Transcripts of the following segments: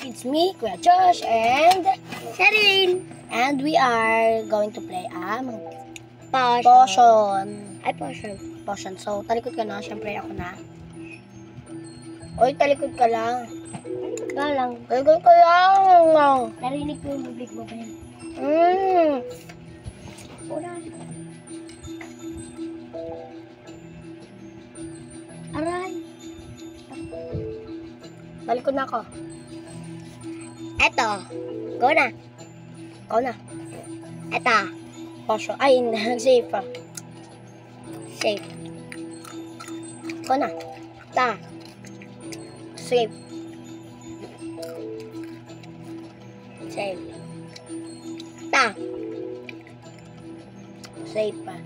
It's me, Kuya Josh, and Sherilyn. And we are going to play a potion. Ay, potion. Potion. So, talikod ka na. Siyempre, ako na. Oy, talikod ka lang. Ikaw lang. Talikod ka lang. Narinig ko yung bibig mo ba yan? Wala. Aray. Talikod na ako. Eto. Go na. Ikaw na. Eto. Potion. Ay, safe pa. Safe. Ikaw na. Ta. Safe. Safe. Ta. Safe pa.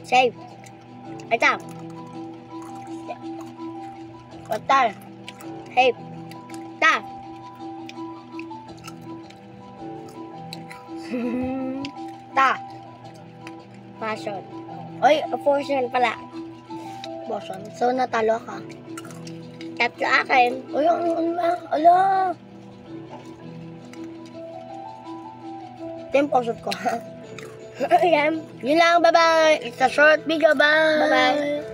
Safe. Eto. Total. Safe. Ta. Ta. Passion. Oy, Potion pala. potion. So, natalo ka. Tatlo akin. Uy, ano ba? Ala! Ito yung potion ko. Ayan. Yun lang, bye-bye! It's a short video, bye! Bye-bye.